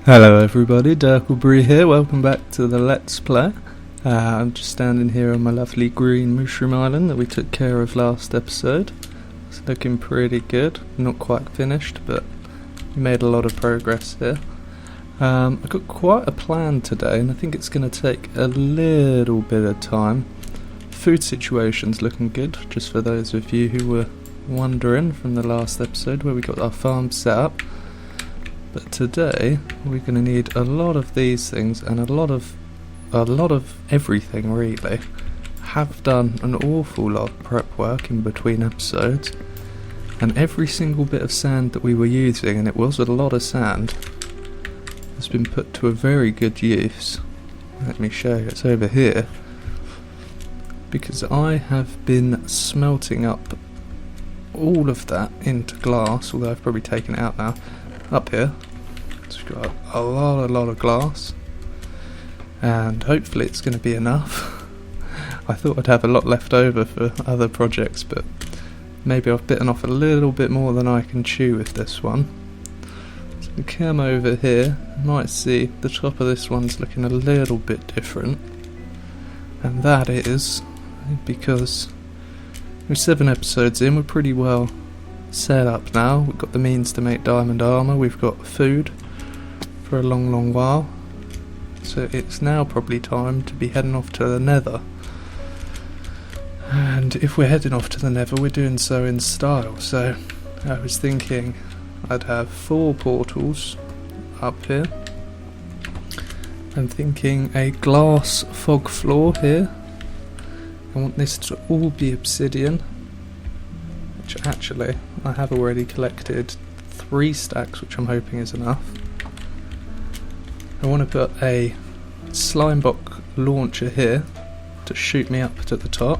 Hello everybody, Dirkleberry here, welcome back to the Let's Play. I'm just standing here on my lovely green mushroom island that we took care of last episode. It's looking pretty good, not quite finished, but we made a lot of progress here. I've got quite a plan today and I think it's going to take a little bit of time. Food situation's looking good, just for those of you who were wondering from the last episode where we got our farm set up. But today we're going to need a lot of these things and a lot of everything really. Have done an awful lot of prep work in between episodes, and every single bit of sand that we were using, and it was a lot of sand, has been put to a very good use. Let me show you, it's over here, because I have been smelting up all of that into glass, although I've probably taken it out now. Up here, it's got a lot of glass, and hopefully it's going to be enough. I thought I'd have a lot left over for other projects, but maybe I've bitten off a little bit more than I can chew with this one. So we come over here, you might see the top of this one's looking a little bit different, and that is because we're 7 episodes in, we're pretty well set up now. We've got the means to make diamond armour, we've got food for a long while, so it's now probably time to be heading off to the nether. And if we're heading off to the nether, we're doing so in style. So I was thinking I'd have 4 portals up here. I'm thinking a glass fog floor here. I want this to all be obsidian, which actually I have already collected 3 stacks, which I'm hoping is enough. I want to put a slime block launcher here to shoot me up to the top,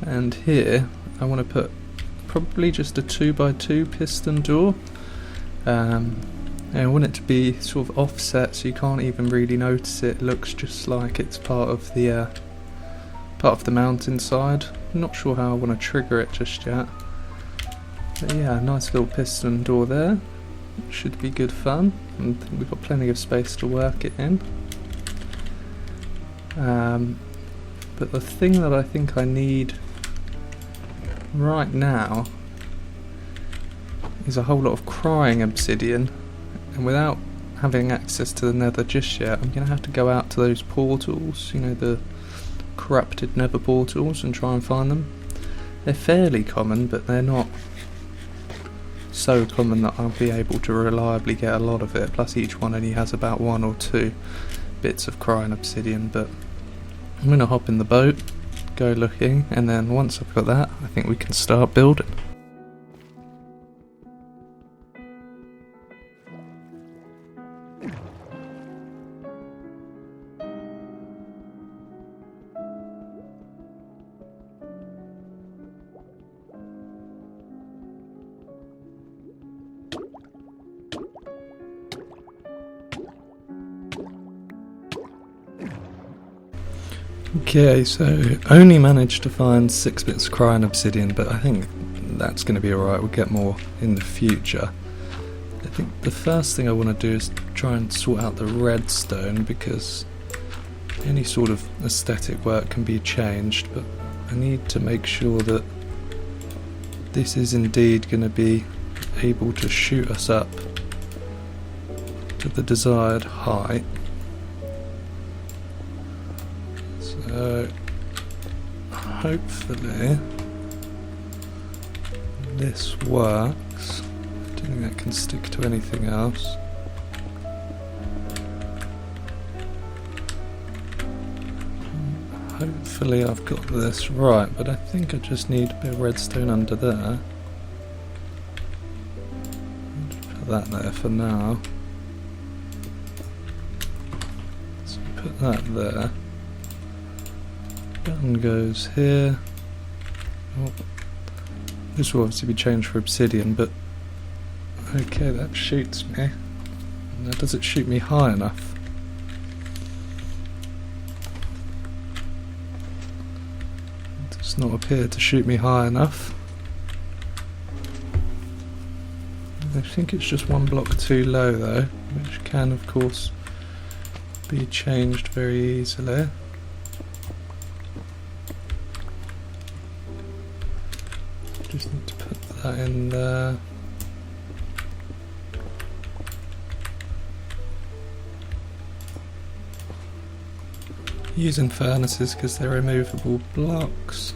and here I want to put probably just a 2x2 piston door. And I want it to be sort of offset so you can't even really notice it. It looks just like it's part of the mountainside. I'm not sure how I want to trigger it just yet. But yeah, nice little piston door there. Should be good fun. And I think we've got plenty of space to work it in. But the thing that I think I need right now is a whole lot of crying obsidian. And without having access to the nether just yet, I'm going to have to go out to those portals, you know, the corrupted nether portals, and try and find them. They're fairly common, but they're not so common that I'll be able to reliably get a lot of it, plus each one only has about 1 or 2 bits of crying obsidian. But I'm going to hop in the boat, go looking, and then once I've got that, I think we can start building. Okay, so only managed to find 6 bits of crying obsidian, but I think that's going to be alright. We'll get more in the future. I think the first thing I want to do is try and sort out the redstone, because any sort of aesthetic work can be changed, but I need to make sure that this is indeed going to be able to shoot us up to the desired height. So hopefully this works. I don't think that can stick to anything else. Hopefully I've got this right, but I think I just need a bit of redstone under there. Put that there for now. So put that there. Gun goes here. Oh, this will obviously be changed for obsidian, but okay, that shoots me. Now, does it shoot me high enough? It does not appear to shoot me high enough. I think it's just 1 block too low though. which can of course be changed very easily. Just need to put that in there. Using furnaces because they're removable blocks.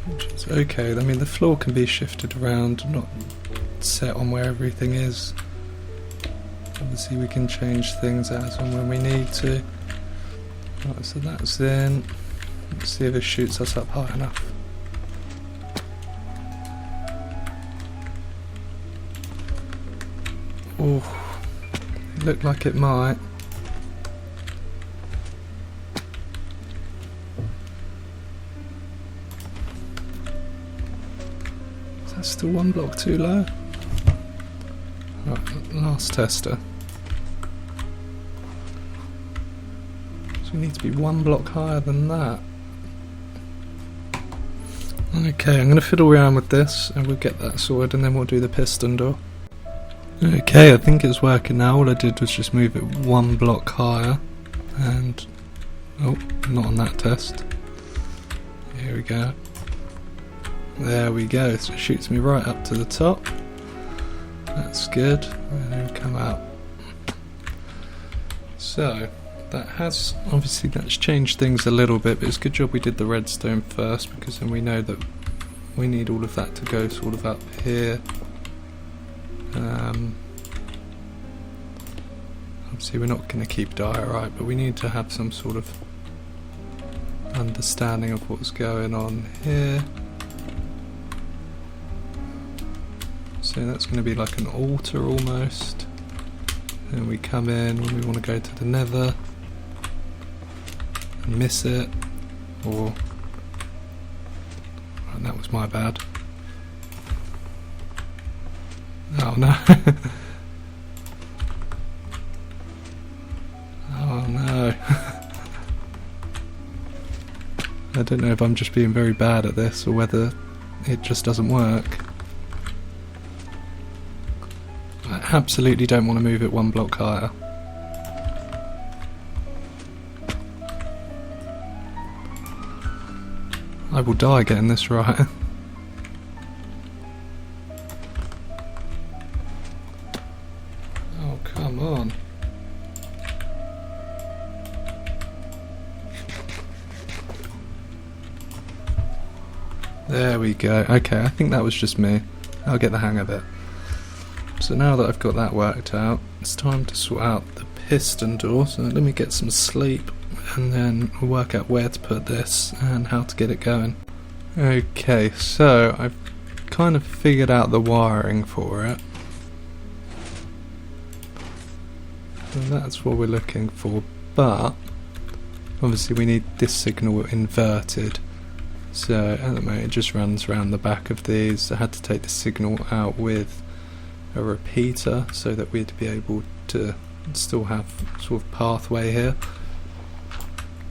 Which is okay. I mean, the floor can be shifted around, not set on where everything is. Obviously we can change things as and when we need to. Right, so that's in. Let's see if it shoots us up high enough. Oh, it looked like it might. Is that still one block too low? Right, last tester. So we need to be one block higher than that. Okay, I'm going to fiddle around with this and we'll get that sorted and then we'll do the piston door. Okay, I think it's working now. All I did was just move it one block higher and... oh, not on that test. Here we go. There we go, so it shoots me right up to the top. That's good, and then come out. So, that has, obviously that's changed things a little bit, but it's a good job we did the redstone first, because then we know that we need all of that to go sort of up here. Obviously we're not going to keep diorite, but we need to have some sort of understanding of what's going on here. So that's going to be like an altar almost. Then we come in when we want to go to the nether and miss it, or... right, that was my bad. Oh no. Oh no. I don't know if I'm just being very bad at this or whether it just doesn't work. I absolutely don't want to move it one block higher. I will die getting this right. Oh, come on. There we go. Okay, I think that was just me. I'll get the hang of it. So now that I've got that worked out, it's time to sort out the piston door. So let me get some sleep and then we'll work out where to put this and how to get it going. Okay, so I've kind of figured out the wiring for it. So that's what we're looking for, but obviously we need this signal inverted. So at the moment it just runs around the back of these. I had to take the signal out with a repeater so that we'd be able to still have sort of pathway here.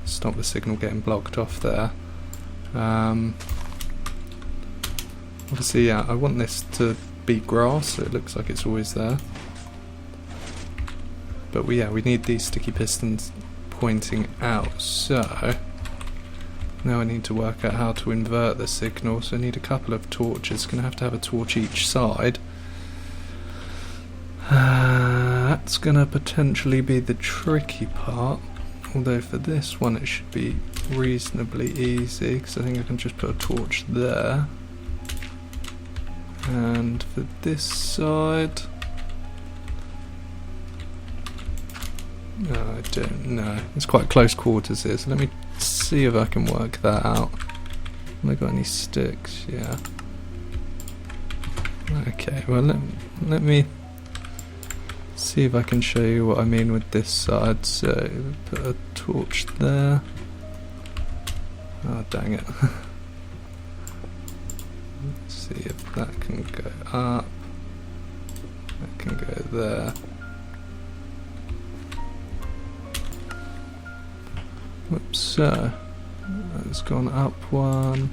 Stop the signal getting blocked off there. Obviously, yeah, I want this to be grass, so it looks like it's always there. But we need these sticky pistons pointing out, so now I need to work out how to invert the signal. So I need a couple of torches. Going to have a torch each side. That's going to potentially be the tricky part, although for this one it should be reasonably easy because I think I can just put a torch there. And for this side, no, I don't know. It's quite close quarters here, so let me see if I can work that out. Have I got any sticks? Yeah. Okay, well let me see if I can show you what I mean with this side. So put a torch there. Oh dang it. Let's see if that can go up. That can go there. Whoops, so it's gone up one.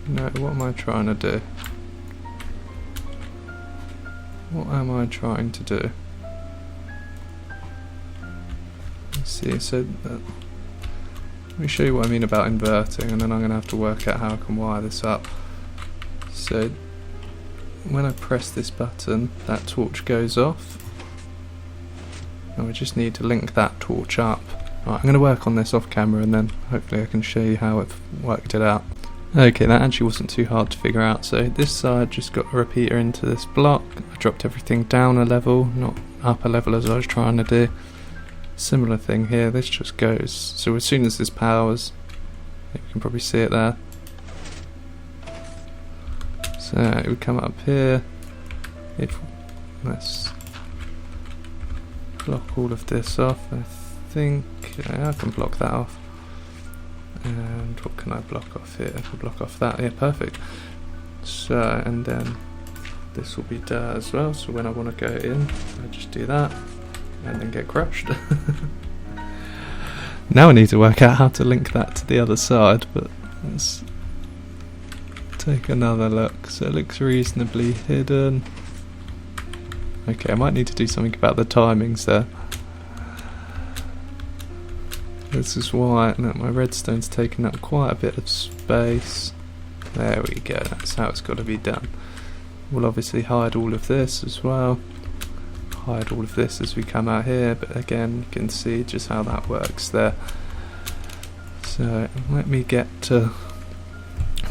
No, what am I trying to do? What am I trying to do? Let's see, so let me show you what I mean about inverting, and then I'm going to have to work out how I can wire this up. So when I press this button, that torch goes off, and we just need to link that torch up. Right, I'm going to work on this off camera and then hopefully I can show you how I've worked it out. Okay, that actually wasn't too hard to figure out. So this side just got a repeater into this block. I dropped everything down a level, not up a level as I was trying to do. Similar thing here, this just goes. So as soon as this powers, you can probably see it there. So it would come up here. Let's block all of this off. I think I can block that off. And what can I block off here? I can block off that. Yeah, perfect. So, and then this will be there as well. So when I want to go in, I just do that and then get crushed. Now I need to work out how to link that to the other side, but let's take another look. So it looks reasonably hidden. Okay, I might need to do something about the timings there. This is why my redstone's taken up quite a bit of space. There we go, that's how it's got to be done. We'll obviously hide all of this as well. Hide all of this as we come out here, but again you can see just how that works there. So let me get to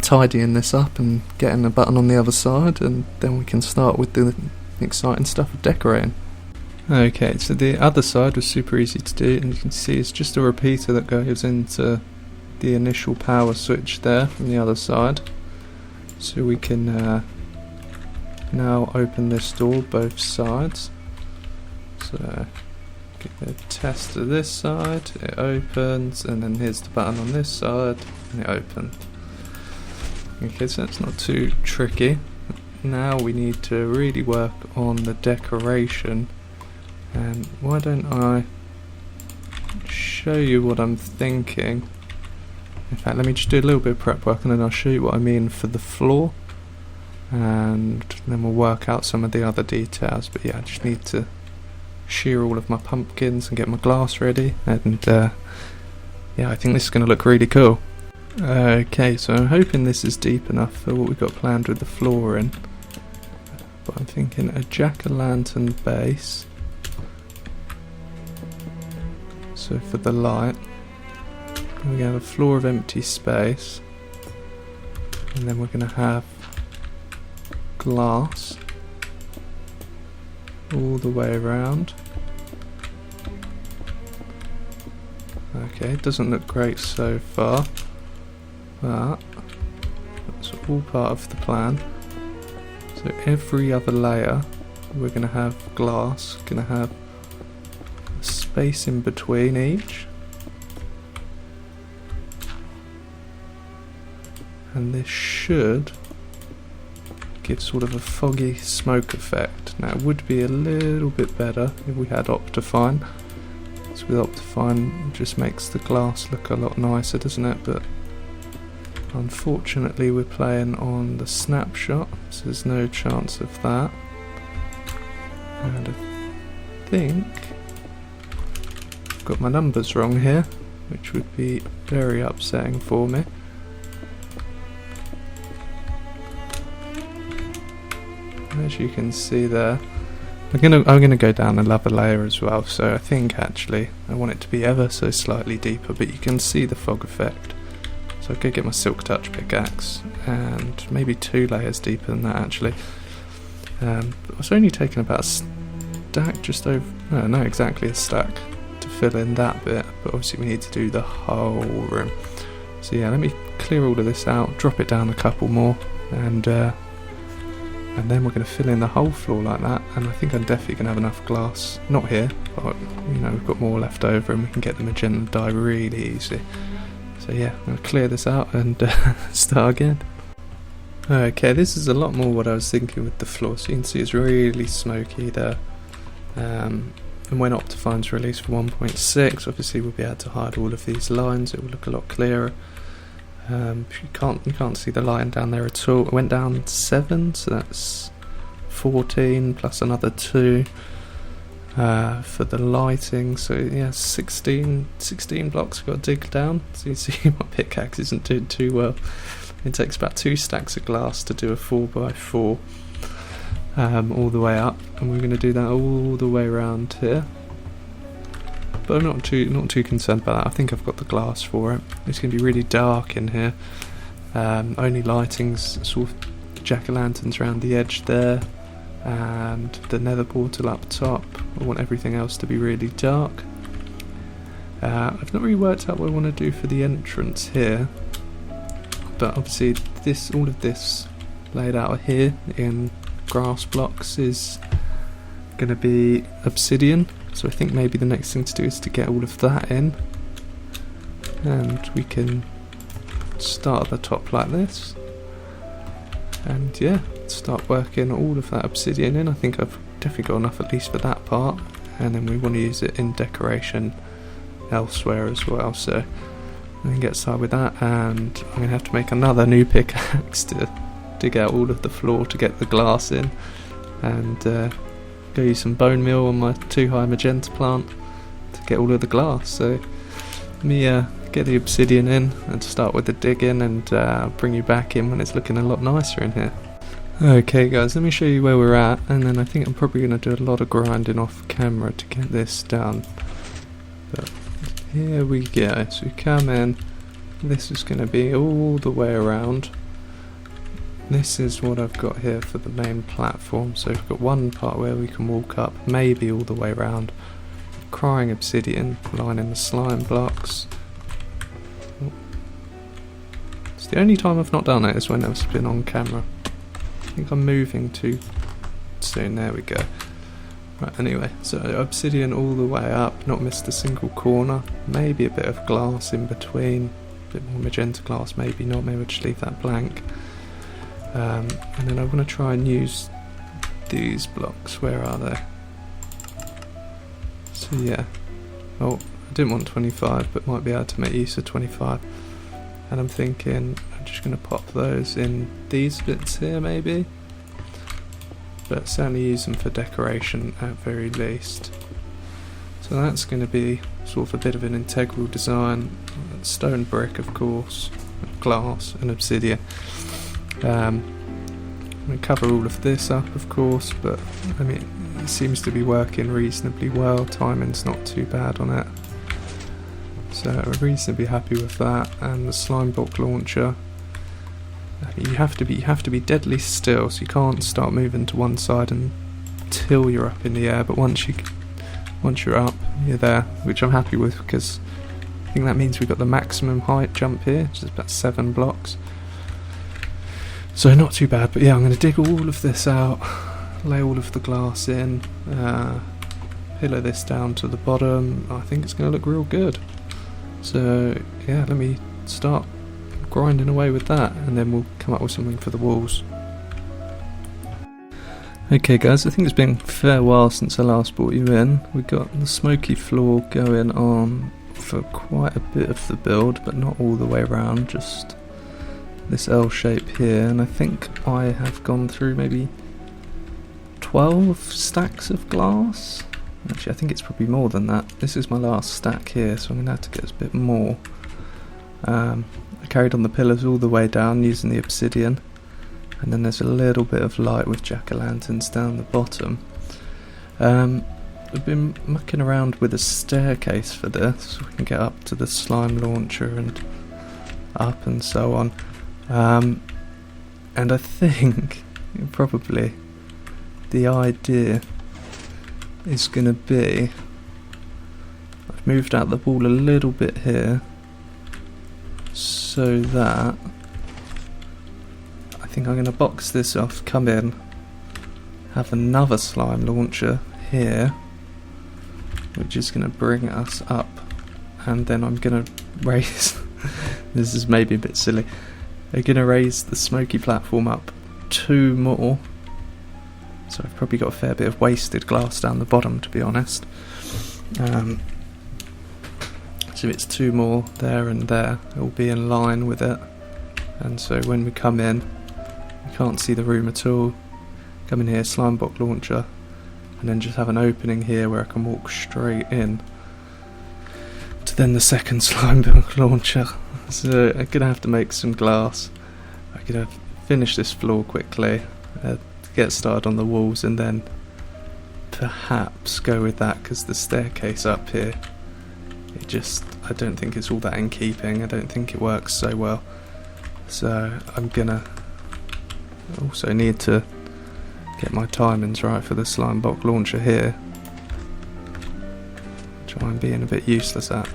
tidying this up and getting a button on the other side, and then we can start with the exciting stuff of decorating. Okay, so the other side was super easy to do, and you can see it's just a repeater that goes into the initial power switch there from the other side. So we can now open this door both sides. So get the test to this side, it opens, and then here's the button on this side, and it opens. Okay, so that's not too tricky. Now we need to really work on the decoration. And why don't I show you what I'm thinking. In fact, let me just do a little bit of prep work and then I'll show you what I mean for the floor, and then we'll work out some of the other details. But yeah, I just need to shear all of my pumpkins and get my glass ready, and yeah, I think this is going to look really cool. Okay, so I'm hoping this is deep enough for what we've got planned with the flooring, but I'm thinking a jack-o'-lantern base. So for the light, we have a floor of empty space, and then we're going to have glass all the way around. Okay, it doesn't look great so far, but that's all part of the plan. So every other layer we're going to have glass, going to have a space in between each, and this should give sort of a foggy smoke effect. Now it would be a little bit better if we had Optifine. So with Optifine it just makes the glass look a lot nicer, doesn't it? But unfortunately we're playing on the snapshot, so there's no chance of that. And I think I've got my numbers wrong here, which would be very upsetting for me. As you can see there, I'm gonna go down another layer as well. So I think actually I want it to be ever so slightly deeper, but you can see the fog effect. So I'll go get my silk touch pickaxe, and maybe 2 layers deeper than that actually. I was only taking about a stack, just over, no, not exactly a stack, to fill in that bit, but obviously we need to do the whole room. So yeah, let me clear all of this out, drop it down a couple more, and then we're going to fill in the whole floor like that. And I think I'm definitely going to have enough glass, not here, but you know, we've got more left over and we can get the magenta dye really easy. So yeah, I'm going to clear this out and start again. Okay, this is a lot more what I was thinking with the floor. So you can see it's really smoky there. And when Optifine's released for 1.6, obviously we'll be able to hide all of these lines. It will look a lot clearer. You can't see the line down there at all. It went down 7, so that's 14 plus another 2 for the lighting. So yeah, 16 blocks I've got to dig down. So you see my pickaxe isn't doing too well. It takes about 2 stacks of glass to do a 4x4 all the way up, and we're going to do that all the way around here. But I'm not too concerned about that. I think I've got the glass for it. It's going to be really dark in here. Only lighting's sort of jack-o'-lanterns around the edge there, and the nether portal up top. I want everything else to be really dark. I've not really worked out what I want to do for the entrance here, but obviously all of this laid out here in grass blocks is going to be obsidian. So I think maybe the next thing to do is to get all of that in, and we can start at the top like this, and yeah, start working all of that obsidian in. I think I've definitely got enough at least for that part, and then we want to use it in decoration elsewhere as well. So we can get started with that, and I'm going to have to make another new pickaxe to dig out all of the floor to get the glass in, and go use some bone meal on my 2 high magenta plant to get all of the glass. So let me get the obsidian in and start with the digging, and bring you back in when it's looking a lot nicer in here. Okay guys, let me show you where we're at, and then I think I'm probably going to do a lot of grinding off camera to get this done. But here we go. So we come in, this is going to be all the way around. This is what I've got here for the main platform. So we've got one part where we can walk up, maybe all the way around. Crying obsidian, lining the slime blocks. It's the only time I've not done it is when I've been on camera. I think I'm moving too soon. There we go. Right, anyway, so obsidian all the way up, not missed a single corner. Maybe a bit of glass in between, a bit more magenta glass, maybe not. Maybe I'll just leave that blank. And then I want to try and use these blocks. Where are they? So yeah, oh, I didn't want 25, but might be able to make use of 25. And I'm thinking I'm just going to pop those in these bits here maybe, but certainly use them for decoration at very least. So that's going to be sort of a bit of an integral design. Stone brick, of course, glass and obsidian. I'm going to cover all of this up, of course, but I mean, it seems to be working reasonably well. Timing's not too bad on it, so I'm reasonably happy with that. And the slime block launcher, I mean, you have to be deadly still, so you can't start moving to one side until you're up in the air. But once you're up, you're there, which I'm happy with, because I think that means we've got the maximum height jump here, which is about 7 blocks. So not too bad, but yeah, I'm going to dig all of this out, lay all of the glass in, pillar this down to the bottom. I think it's going to look real good. So yeah, let me start grinding away with that, and then we'll come up with something for the walls. Okay guys, I think it's been a fair while since I last brought you in. We've got the smoky floor going on for quite a bit of the build, but not all the way around, just this L shape here, and I think I have gone through maybe 12 stacks of glass. Actually, I think it's probably more than that. This is my last stack here, so I'm going to have to get a bit more. I carried on the pillars all the way down using the obsidian, and then there's a little bit of light with jack-o'-lanterns down the bottom. I've been mucking around with a staircase for this, so we can get up to the slime launcher and up and so on. And I think probably the idea is going to be, I've moved out the wall a little bit here so that I think I'm going to box this off, come in, have another slime launcher here, which is going to bring us up, and then I'm going to raise this is maybe a bit silly, I'm going to raise the smoky platform up 2 more, so I've probably got a fair bit of wasted glass down the bottom, to be honest. So if it's 2 more there and there, it will be in line with it. And so when we come in, we can't see the room at all. Come in here, slime block launcher, and then just have an opening here where I can walk straight in to then the second slime block launcher. So I'm gonna have to make some glass. I'm gonna finish this floor quickly, get started on the walls, and then perhaps go with that, because the staircase up here, I don't think it's all that in keeping. I don't think it works so well. So I'm gonna also need to get my timings right for the slime block launcher here, which I'm being a bit useless at.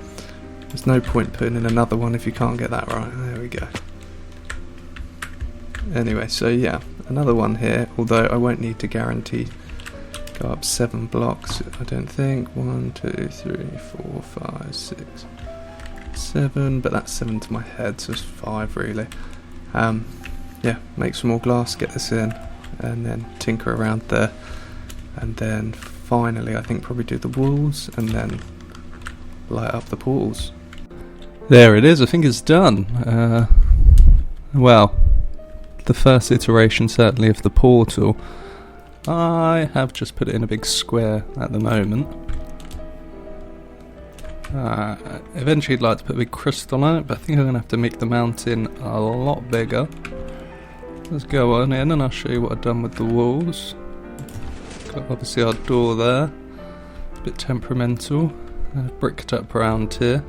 There's no point putting in another one if you can't get that right. There we go. Anyway, so yeah, another one here, although I won't need to guarantee go up 7 blocks, I don't think. 1, 2, 3, 4, 5, 6, 7, but that's 7 to my head, so it's 5 really. Yeah, make some more glass, get this in, and then tinker around there, and then finally I think probably do the walls, and then light up the portals. There it is, I think it's done. Well, the first iteration certainly of the portal. I have just put it in a big square at the moment. Eventually I'd like to put a big crystal on it, but I think I'm going to have to make the mountain a lot bigger. Let's go on in and I'll show you what I've done with the walls. Got obviously our door there, it's a bit temperamental, bricked up around here.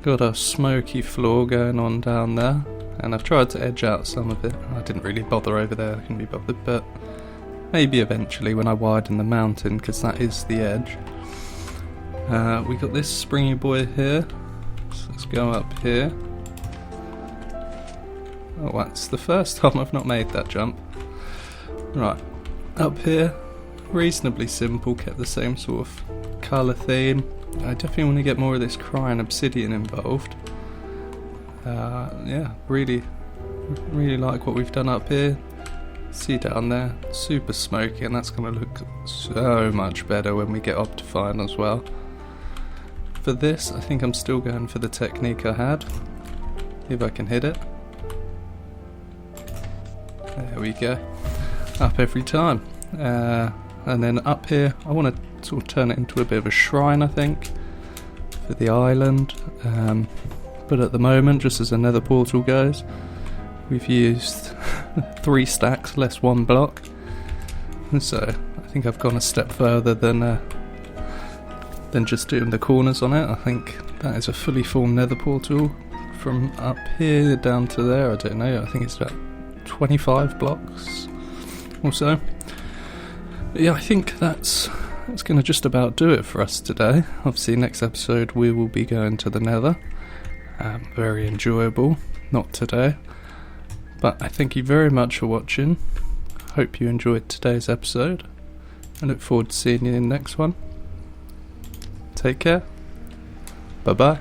Got a smoky floor going on down there, and I've tried to edge out some of it. I didn't really bother over there, I couldn't be bothered, but maybe eventually when I widen the mountain, because that is the edge. We got this springy boy here, so let's go up here. Oh, that's the first time I've not made that jump. Right, up here, reasonably simple, kept the same sort of colour theme. I definitely want to get more of this crying obsidian involved. Yeah, really like what we've done up here. See down there, super smoky, and that's going to look so much better when we get Optifine as well. For this, I think I'm still going for the technique I had. If I can hit it. There we go. Up every time. And then up here, I want to sort of turn it into a bit of a shrine, I think, for the island. But at the moment, just as a nether portal goes, we've used 3 stacks less 1 block. And so I think I've gone a step further than just doing the corners on it. I think that is a fully formed nether portal from up here down to there. I don't know, I think it's about 25 blocks or so. But yeah, I think that's going to just about do it for us today. Obviously next episode we will be going to the nether. Very enjoyable, not today. But I thank you very much for watching. Hope you enjoyed today's episode. I look forward to seeing you in the next one. Take care. Bye bye.